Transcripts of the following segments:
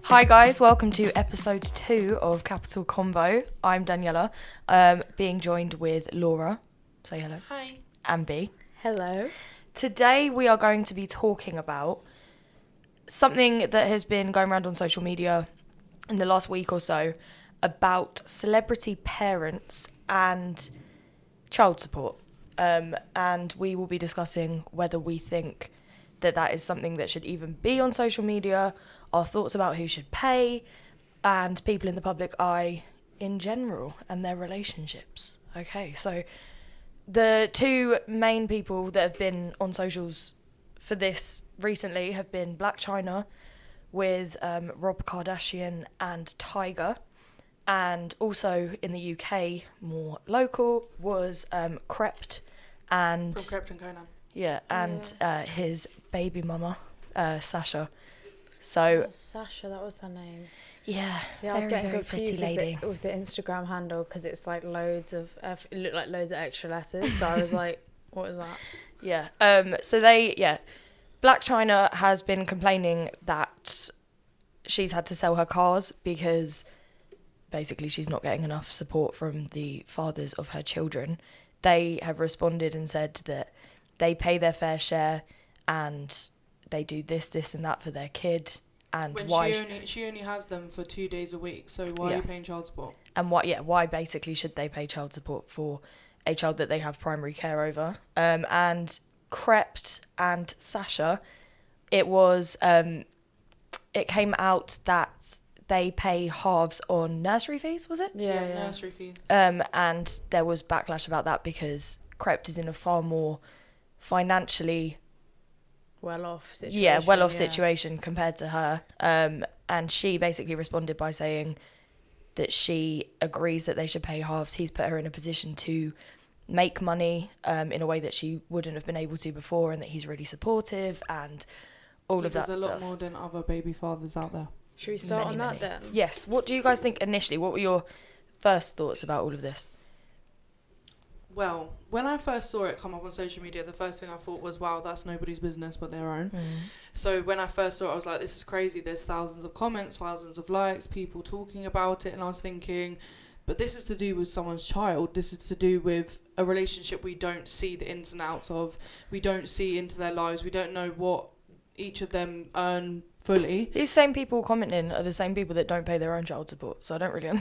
Hi guys, welcome to episode 2 of Capital Convo. I'm Daniella, being joined with Laura. Say hello. Hi. And Bea. Hello. Today we are going to be talking about something that has been going around on social media in the last week or so about celebrity parents and child support. And we will be discussing whether we think that that is something that should even be on social media, our thoughts about who should pay, and people in the public eye in general and their relationships. Okay, so the two main people that have been on socials for this recently have been Black China with Rob Kardashian and Tyga. And also in the UK, more local, was Krept and... From Capital Convo. Yeah, and his baby mama, Sasha. So... Sasha, that was her name. Yeah, I was getting very pretty confused lady. with the Instagram handle because it's like loads of... it looked like loads of extra letters, so I was like, what is that? Yeah, Black China has been complaining that she's had to sell her cars because basically she's not getting enough support from the fathers of her children. They have responded and said that they pay their fair share and they do this and that for their kid. And when why she only has them for 2 days a week, so why are you paying child support? And why basically should they pay child support for a child that they have primary care over? And Krept and Sasha, it was it came out that they pay halves on nursery fees, was it? Yeah, nursery fees. And there was backlash about that because Krept is in a far more financially well-off situation. Yeah, well-off situation compared to her. And she basically responded by saying that she agrees that they should pay halves. He's put her in a position to make money in a way that she wouldn't have been able to before, and that he's really supportive and all of that stuff. There's a lot more than other baby fathers out there. Should we start on that then? Yes. What do you guys think initially? What were your first thoughts about all of this? Well, when I first saw it come up on social media, the first thing I thought was, wow, that's nobody's business but their own. So when I first saw it, I was like, this is crazy. There's thousands of comments, thousands of likes, people talking about it. And I was thinking, but this is to do with someone's child. This is to do with a relationship we don't see the ins and outs of. We don't see into their lives. We don't know what each of them earn fully. These same people commenting are the same people that don't pay their own child support, so I don't really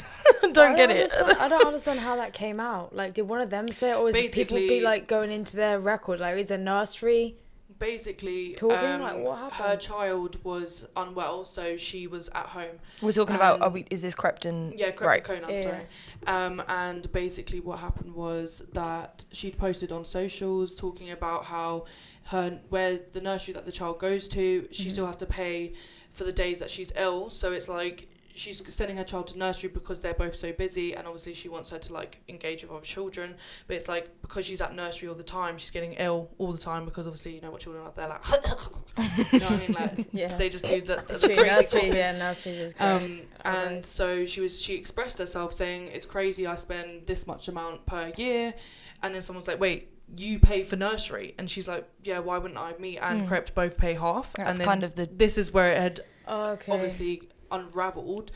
don't get it. I don't understand how that came out. Like, did one of them say it, or is it people be like going into their record? Like, is there nursery? Basically, talking like what happened? Her child was unwell, so she was at home. We're talking about is this Krept and Krept and Conan, sorry. And basically what happened was that she'd posted on socials talking about how where the nursery that the child goes to, she still has to pay for the days that she's ill. So it's like she's sending her child to nursery because they're both so busy, and obviously she wants her to like engage with other children, but it's like because she's at nursery all the time, she's getting ill all the time because obviously you know what children are, they're like you know what I mean, like they just do the crazy nursery, nurseries is great. And so she expressed herself saying, it's crazy, I spend this much amount per year, and then someone's like, wait, you pay for nursery? And she's like, yeah, why wouldn't I? Me and Krept both pay half. That's and then kind of this is where it had obviously unraveled.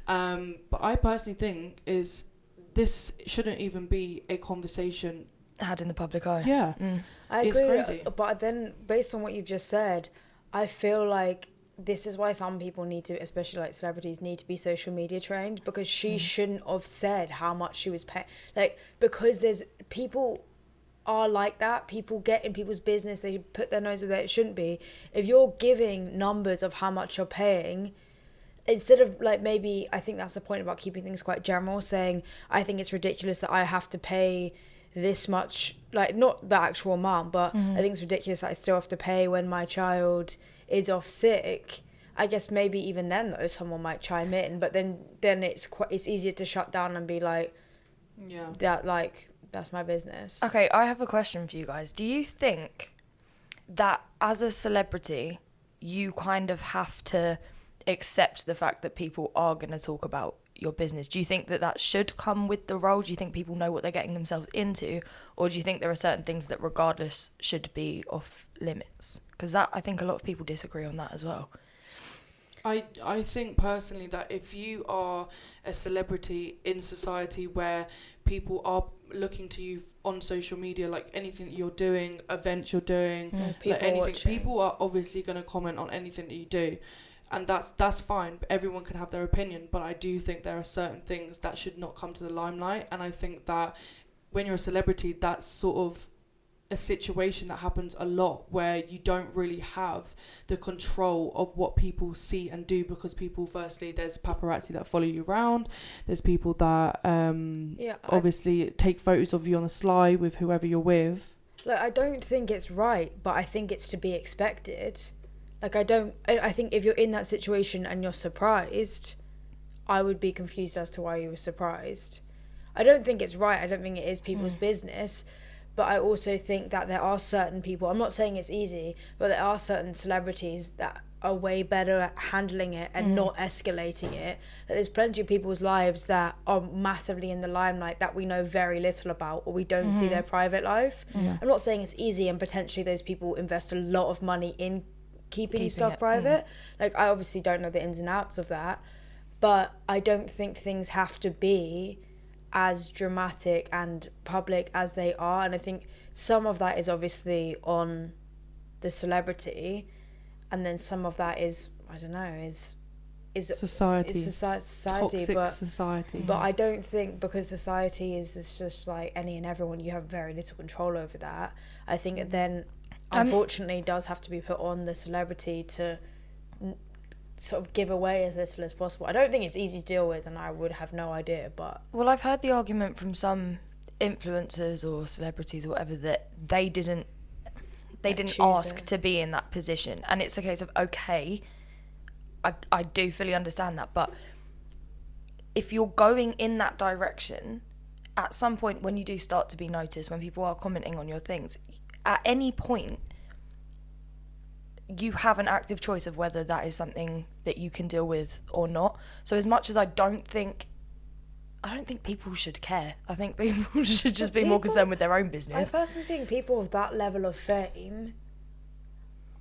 But I personally think this shouldn't even be a conversation had in the public eye. Yeah. I it's agree, crazy. But then based on what you've just said, I feel like this is why some people need to, especially like celebrities, need to be social media trained, because she shouldn't have said how much she was paying. Like, because there's people are like that. People get in people's business, they put their nose where it shouldn't be. If you're giving numbers of how much you're paying, instead of like, maybe I think that's the point about keeping things quite general, saying I think it's ridiculous that I have to pay this much, like not the actual amount, but I think it's ridiculous that I still have to pay when my child is off sick. I guess maybe even then though someone might chime in, but then it's easier to shut down and be like, that's my business. Okay, I have a question for you guys. Do you think that as a celebrity, you kind of have to accept the fact that people are going to talk about your business? Do you think that should come with the role? Do you think people know what they're getting themselves into? Or do you think there are certain things that regardless should be off limits? Because I think a lot of people disagree on that as well. I think personally that if you are a celebrity in society where people are looking to you on social media, like anything that you're doing, events you're doing, like anything, watching. people are obviously going to comment on anything that you do, and that's fine. Everyone can have their opinion, but I do think there are certain things that should not come to the limelight, and I think that when you're a celebrity, that's sort of a situation that happens a lot where you don't really have the control of what people see and do, because people, firstly, there's paparazzi that follow you around, there's people that obviously take photos of you on the sly with whoever you're with. Like, I don't think it's right, but I think it's to be expected. Like, I think if you're in that situation and you're surprised, I would be confused as to why you were surprised. I don't think it's right. I don't think it is people's business. But I also think that there are certain people, I'm not saying it's easy, but there are certain celebrities that are way better at handling it and not escalating it. There's plenty of people's lives that are massively in the limelight that we know very little about, or we don't see their private life. I'm not saying it's easy, and potentially those people invest a lot of money in keeping stuff private. Like, I obviously don't know the ins and outs of that, but I don't think things have to be as dramatic and public as they are, and I think some of that is obviously on the celebrity, and then some of that is, I don't know, is society. It's society, Toxic society. But I don't think, because society is just like any and everyone, you have very little control over that. I think it then unfortunately does have to be put on the celebrity to sort of give away as little as possible. I don't think it's easy to deal with, and I would have no idea, but... Well, I've heard the argument from some influencers or celebrities or whatever that they didn't ask to be in that position. And it's a case of, okay, I do fully understand that, but if you're going in that direction, at some point when you do start to be noticed, when people are commenting on your things, at any point, you have an active choice of whether that is something that you can deal with or not. So as much as I don't think people should care. I think people should just be more concerned with their own business. I personally think people of that level of fame,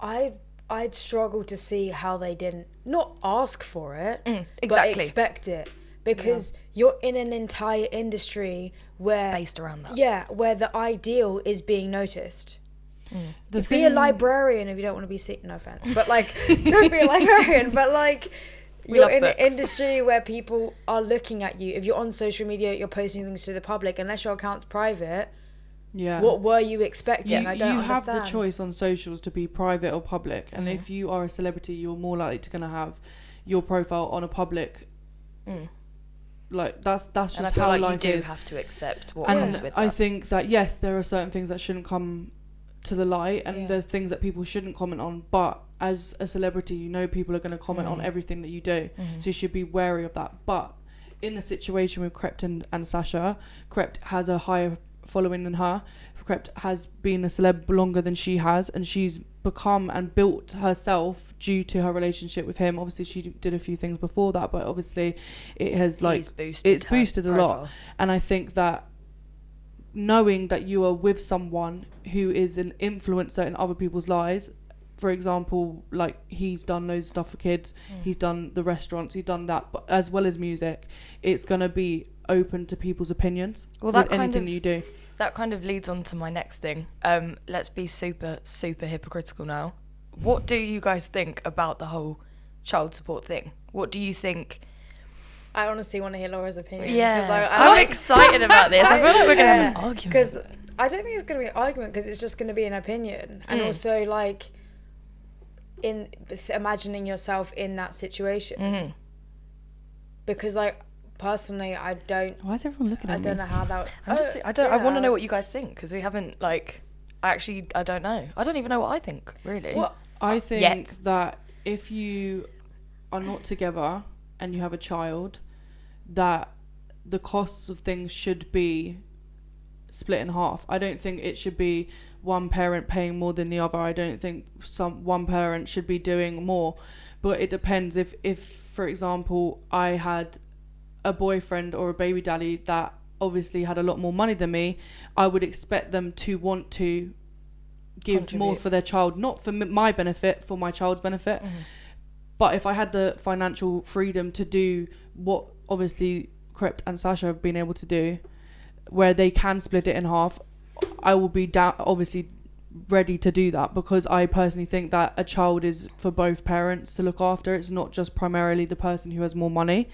I'd struggle to see how they didn't not ask for it, exactly. but expect it. Because you're in an entire industry where... based around that. Yeah, where the ideal is being noticed. Be a librarian if you don't want to be seen, no offense, but like, don't be a librarian, but like, you're in an industry where people are looking at you. If you're on social media, you're posting things to the public, unless your account's private. Yeah. What were you expecting? I don't understand. You have the choice on socials to be private or public, and if you are a celebrity, you're more likely to gonna have your profile on a public. Like that's just and I feel how like life you do is. have to accept what comes with that. I think that yes, there are certain things that shouldn't come to the light, and there's things that people shouldn't comment on, but as a celebrity, you know people are going to comment on everything that you do, so you should be wary of that. But in the situation with Krept and Sasha, Krept has a higher following than her. Krept has been a celeb longer than she has, and she's become and built herself due to her relationship with him. Obviously she did a few things before that, but obviously it has boosted a lot. And I think that knowing that you are with someone who is an influencer in other people's lives, for example, like he's done loads of stuff for kids, he's done the restaurants, he's done that, but as well as music, it's going to be open to people's opinions. Well, that anything that you do. That kind of leads on to my next thing. Let's be super, super hypocritical now. What do you guys think about the whole child support thing? What do you think? I honestly want to hear Laura's opinion. Yeah, I'm excited about this. I feel like we're going to have an argument. Because I don't think it's going to be an argument, because it's just going to be an opinion. And also, like, in imagining yourself in that situation. Because, like, personally, I don't... Why is everyone looking at me? I don't know how that... I want to know what you guys think, because we haven't, like... I don't know. I don't even know what I think, really. Well, I think that if you are not together and you have a child, that the costs of things should be split in half. I don't think it should be one parent paying more than the other. I don't think one parent should be doing more. But it depends. If for example, I had a boyfriend or a baby daddy that obviously had a lot more money than me, I would expect them to want to give more for their child, not for my benefit, for my child's benefit. But if I had the financial freedom to do what obviously Krept and Sasha have been able to do, where they can split it in half, I will be obviously ready to do that, because I personally think that a child is for both parents to look after. It's not just primarily the person who has more money,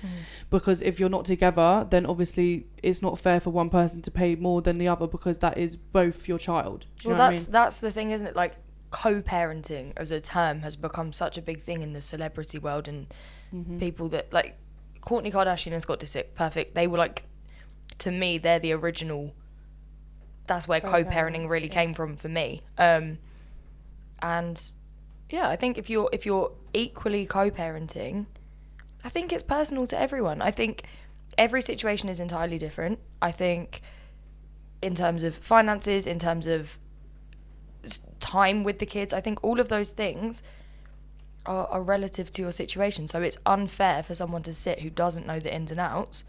because if you're not together, then obviously it's not fair for one person to pay more than the other, because that is both your child. Do you know what I mean? That's the thing, isn't it? Like, co-parenting as a term has become such a big thing in the celebrity world, and people that, like, Kourtney Kardashian and Scott Disick, perfect. They were like, to me, they're the original. That's where co-parenting really came from for me. And yeah, I think if you're equally co-parenting, I think it's personal to everyone. I think every situation is entirely different. I think in terms of finances, in terms of time with the kids, I think all of those things are relative to your situation. So it's unfair for someone to sit who doesn't know the ins and outs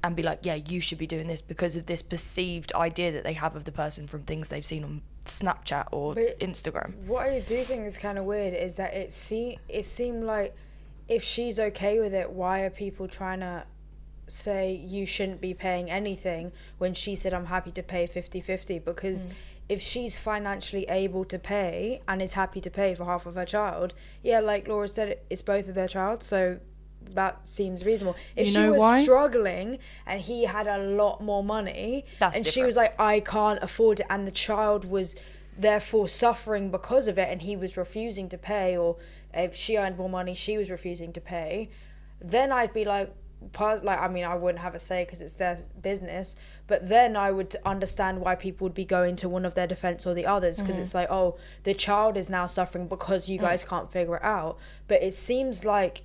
and be like, yeah, you should be doing this because of this perceived idea that they have of the person from things they've seen on Snapchat or Instagram. What I do think is kind of weird is that it seemed like, if she's okay with it, why are people trying to say you shouldn't be paying anything when she said I'm happy to pay 50-50? Because if she's financially able to pay and is happy to pay for half of her child, yeah, like Laura said, it's both of their child, so that seems reasonable. If she was struggling and he had a lot more money, that's and different. She was like, I can't afford it, and the child was therefore suffering because of it, and he was refusing to pay, or if she earned more money, she was refusing to pay, then I'd be like, I mean, I wouldn't have a say because it's their business, but then I would understand why people would be going to one of their defense or the others, because it's like, oh, the child is now suffering because you guys can't figure it out. But it seems like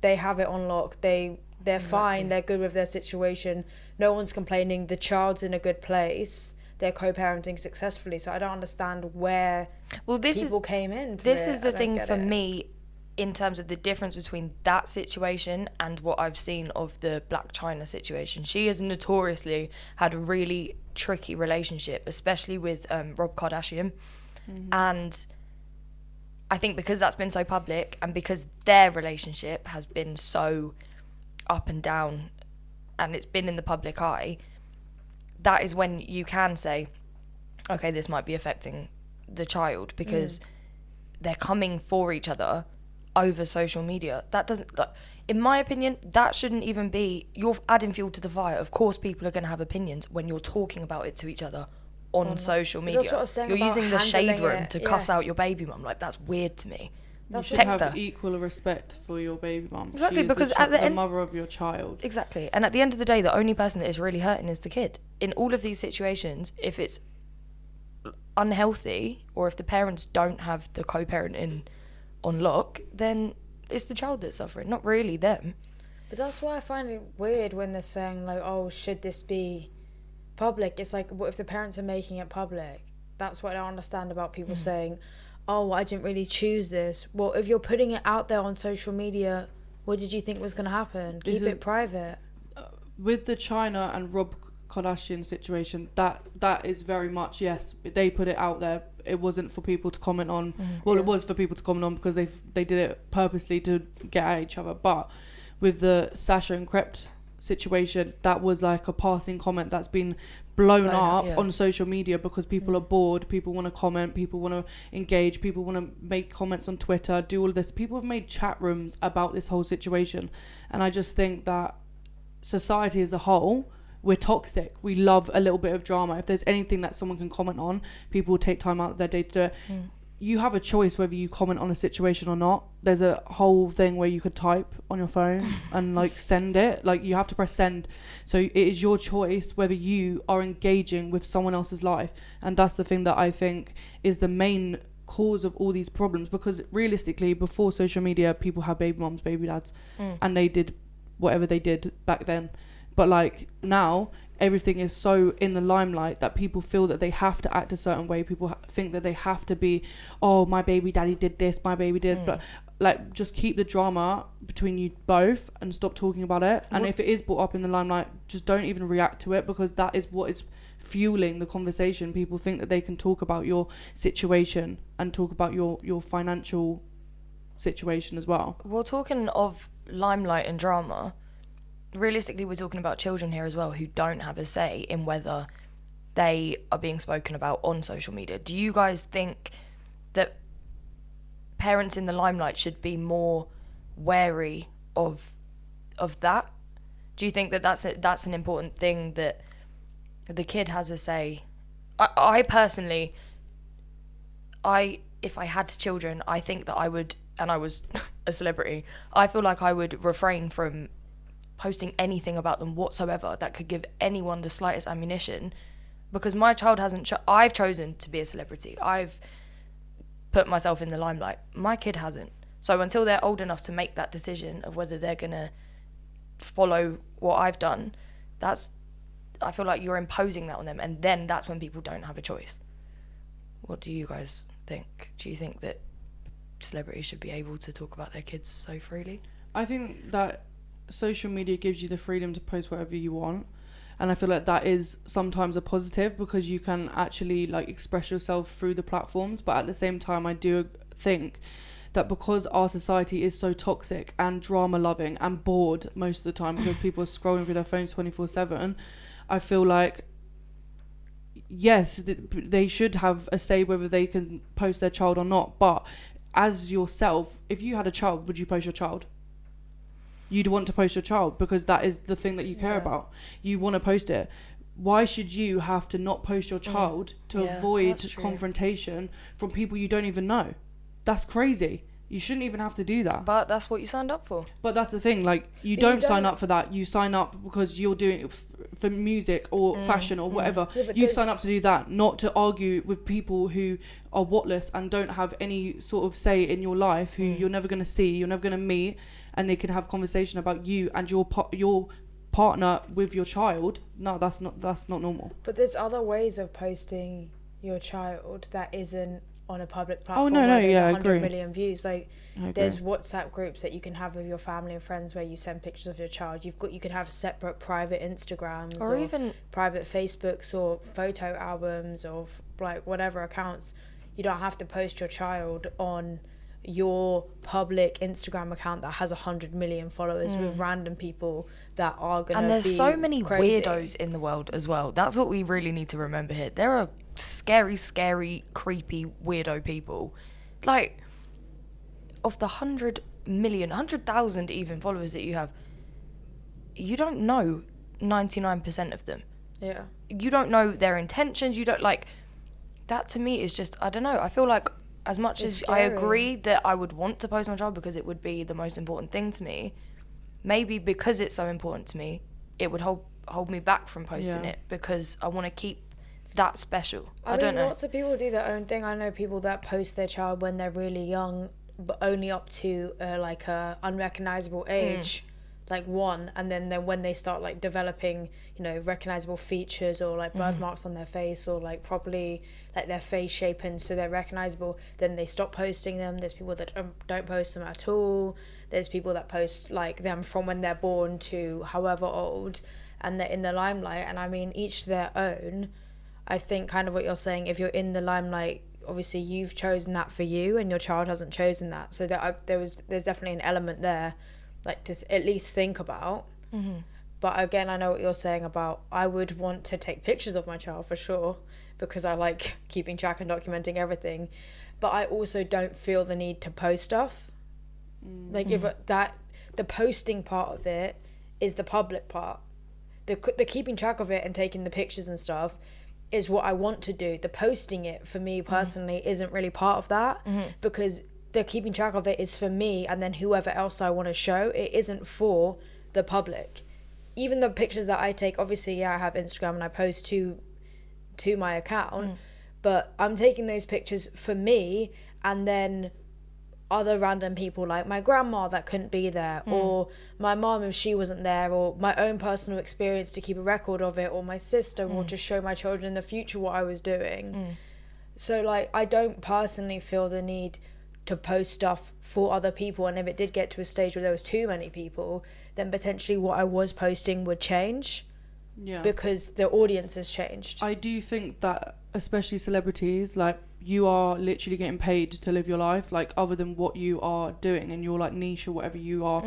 they have it on lock. They're fine. They're good with their situation. No one's complaining. The child's in a good place. They're co-parenting successfully. So I don't understand where people came in. This is the thing for me, in terms of the difference between that situation and what I've seen of the Blac Chyna situation. She has notoriously had a really tricky relationship, especially with Rob Kardashian. And I think because that's been so public, and because their relationship has been so up and down, and it's been in the public eye, that is when you can say, okay, this might be affecting the child, because they're coming for each other over social media. That doesn't, like, in my opinion, that shouldn't even be, you're adding fuel to the fire. Of course people are going to have opinions when you're talking about it to each other on social media. That's what I was saying. You're using the shade room to cuss yeah. out your baby mum. Like, that's weird to me. You should Text have her. equal respect for your baby mum. Exactly, She is because the at the end, mother of your child. Exactly, and at the end of the day, the only person that is really hurting is the kid. In all of these situations, if it's unhealthy or if the parents don't have the co-parenting on lock, then it's the child that's suffering, not really them. But that's why I find it weird when they're saying, like, oh, should this be public? It's like, what if the parents are making it public? That's what I don't understand about people saying, oh, I didn't really choose this. Well, if you're putting it out there on social media, what did you think was going to happen? Keep it private. With the Chyna and Rob Kardashian situation, that is very much, yes, they put it out there. It wasn't for people to comment on. It was for people to comment on because they did it purposely to get at each other. But with the Sasha and Krept situation, that was like a passing comment that's been blown up on social media because people are bored, people want to comment, people want to engage, people want to make comments on Twitter, do all of this. People have made chat rooms about this whole situation, and I just think that society as a whole, we're toxic. We love a little bit of drama. If there's anything that someone can comment on, people will take time out of their day to do it. You have a choice whether you comment on a situation or not. There's a whole thing where you could type on your phone and like send it. Like, you have to press send. So it is your choice whether you are engaging with someone else's life. And that's the thing that I think is the main cause of all these problems, because realistically, before social media, people had baby moms, baby dads, and they did whatever they did back then. But like now, everything is so in the limelight that people feel that they have to act a certain way. People think that they have to be, oh, my baby daddy did this, my baby did. But like, just keep the drama between you both and stop talking about it. And if it is brought up in the limelight, just don't even react to it, because that is what is fueling the conversation. People think that they can talk about your situation and talk about your financial situation as well. Well, talking of limelight and drama, realistically, we're talking about children here as well who don't have a say in whether they are being spoken about on social media. Do you guys think that parents in the limelight should be more wary of that? Do you think that that's an important thing, that the kid has a say? I personally, if I had children, I think that I would, and I was a celebrity, I feel like I would refrain from posting anything about them whatsoever that could give anyone the slightest ammunition, because my child hasn't I've chosen to be a celebrity. I've put myself in the limelight. My kid hasn't. So until they're old enough to make that decision of whether they're going to follow what I've done, I feel like you're imposing that on them, and then that's when people don't have a choice. What do you guys think? Do you think that celebrities should be able to talk about their kids so freely? I think that social media gives you the freedom to post whatever you want, and I feel like that is sometimes a positive, because you can actually like express yourself through the platforms. But at the same time, I do think that because our society is so toxic and drama loving and bored most of the time, because people are scrolling through their phones 24/7, I feel like yes, they should have a say whether they can post their child or not. But as yourself, if you had a child, would you post your child? You'd want to post your child because that is the thing that you care about. You want to post it. Why should you have to not post your child to avoid confrontation from people you don't even know? That's crazy. You shouldn't even have to do that. But that's what you signed up for. But that's the thing, like, you don't sign up for that. You sign up because you're doing it for music or fashion or whatever. Yeah, you sign up to do that, not to argue with people who are whatless and don't have any sort of say in your life, who you're never going to see, you're never going to meet, and they can have conversation about you and your partner with your child. No, that's not normal. But there's other ways of posting your child that isn't on a public platform where there's 100 million views. Like, there's WhatsApp groups that you can have with your family and friends where you send pictures of your child. You can have separate private Instagrams or even private Facebooks or photo albums or like whatever accounts. You don't have to post your child on your public Instagram account that has 100 million followers with random people that are gonna and there's be so many crazy. Weirdos in the world as well. That's what we really need to remember here. There are scary, creepy, weirdo people. Like, of the 100,000 even followers that you have, you don't know 99% of them. Yeah. You don't know their intentions. You don't, like, that to me is just, I don't know. I feel like as much as scary. I agree that I would want to post my child because it would be the most important thing to me, maybe because it's so important to me, it would hold me back from posting it because I want to keep that special. I don't know. Lots of people do their own thing. I know people that post their child when they're really young, but only up to like a unrecognizable age, like 1, and then when they start like developing, recognizable features or like birthmarks on their face or like properly like their face shapen so they're recognizable, then they stop posting them. There's people that don't post them at all. There's people that post like them from when they're born to however old, and they're in the limelight. And I mean, each their own. I think kind of what you're saying, if you're in the limelight, obviously you've chosen that for you and your child hasn't chosen that. So there's definitely an element there, like to at least think about. But again, I know what you're saying about, I would want to take pictures of my child for sure, because I like keeping track and documenting everything. But I also don't feel the need to post stuff. Like if the posting part of it is the public part. The keeping track of it and taking the pictures and stuff is what I want to do. The posting it for me personally isn't really part of that, because the keeping track of it is for me and then whoever else I want to show. It isn't for the public. Even the pictures that I take, obviously, I have Instagram and I post to my account, but I'm taking those pictures for me, and then other random people like my grandma that couldn't be there, or my mom if she wasn't there, or my own personal experience to keep a record of it, or my sister, or to show my children in the future what I was doing. So like, I don't personally feel the need to post stuff for other people, and if it did get to a stage where there was too many people, then potentially what I was posting would change, because the audience has changed. I do think that especially celebrities, like you are literally getting paid to live your life, like other than what you are doing in your like niche or whatever you are.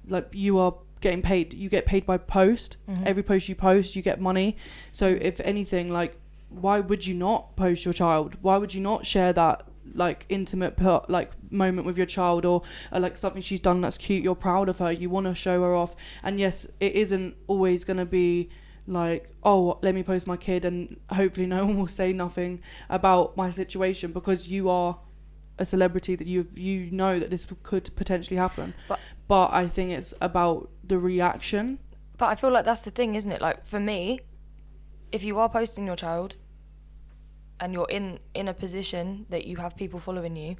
Like you are getting paid. You get paid by post. Every post you post, you get money. So if anything, like, why would you not post your child? Why would you not share that like intimate like moment with your child, or like something she's done that's cute? You're proud of her. You want to show her off. And yes, it isn't always gonna be like, oh, let me post my kid and hopefully no one will say nothing about my situation, because you are a celebrity that you know that this could potentially happen. But I think it's about the reaction. But I feel like that's the thing, isn't it? Like, for me, if you are posting your child and you're in a position that you have people following you,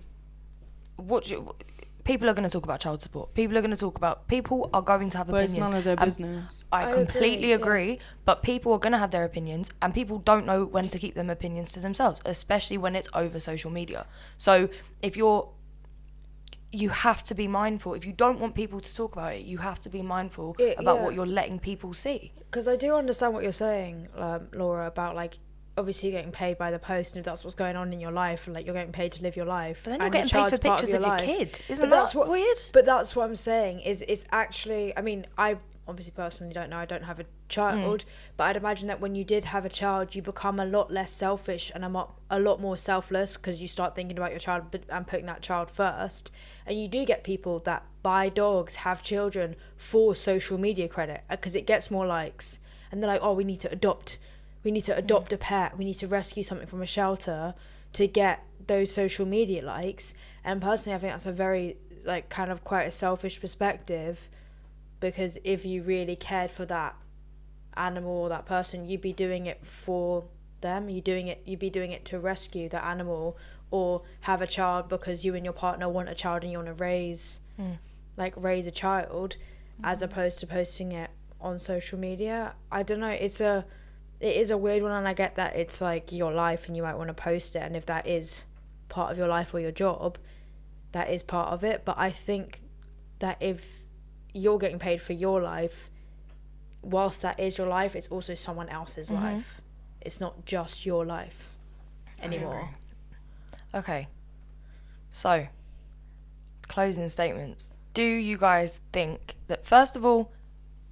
people are going to talk about child support. People are going to have but opinions. It's none of their business. I completely agree, but people are going to have their opinions, and people don't know when to keep them opinions to themselves, especially when it's over social media. So if you have to be mindful. If you don't want people to talk about it, you have to be mindful about what you're letting people see. Because I do understand what you're saying, Laura, about like, obviously you're getting paid by the post, and if that's what's going on in your life, and like you're getting paid to live your life. But then you're getting paid for pictures of your kid. Isn't that weird? But that's what I'm saying, is it's actually, I mean, I obviously personally don't know, I don't have a child, but I'd imagine that when you did have a child, you become a lot less selfish and a lot more selfless, because you start thinking about your child and putting that child first. And you do get people that buy dogs, have children for social media credit, because it gets more likes, and they're like, oh, we need to adopt a pet, we need to rescue something from a shelter to get those social media likes. And personally, I think that's a very, like, kind of quite a selfish perspective, because if you really cared for that animal or that person, you'd be doing it for them. You'd be doing it to rescue the animal, or have a child because you and your partner want a child and you want to raise a child, as opposed to posting it on social media. I don't know, it is a weird one, and I get that it's like your life and you might want to post it, and if that is part of your life or your job, that is part of it. But I think that if you're getting paid for your life, whilst that is your life, it's also someone else's life. It's not just your life anymore. Okay, so closing statements. Do you guys think that, first of all,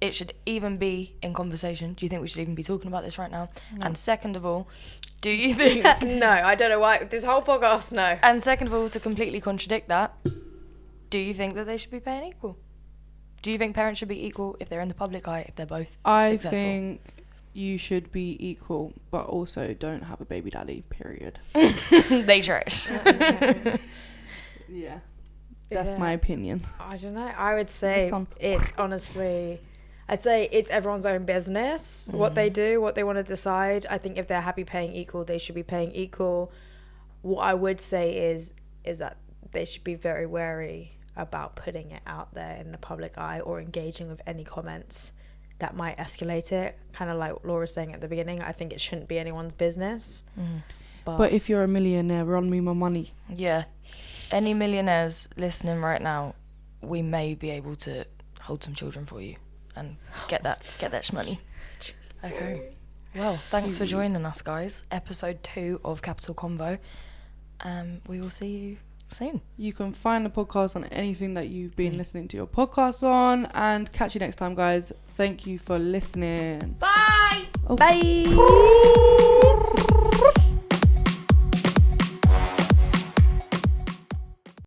it should even be in conversation? Do you think we should even be talking about this right now? No. And second of all, do you think... No, I don't know why. This whole podcast, no. And second of all, to completely contradict that, do you think that they should be paying equal? Do you think parents should be equal if they're in the public eye, if they're both successful? I think you should be equal, but also don't have a baby daddy, period. They trash. Yeah. That's my opinion. I don't know. I would say it's honestly... I'd say it's everyone's own business, what they do, what they want to decide. I think if they're happy paying equal, they should be paying equal. What I would say is that they should be very wary about putting it out there in the public eye, or engaging with any comments that might escalate it. Kind of like Laura was saying at the beginning, I think it shouldn't be anyone's business. But if you're a millionaire, run me my money. Yeah. Any millionaires listening right now, we may be able to hold some children for you and get that money. Okay. Well, thanks for joining us, guys. Episode 2 of Capital Convo. We will see you soon. You can find the podcast on anything that you've been listening to your podcast on, and catch you next time, guys. Thank you for listening. Bye. Oh. Bye.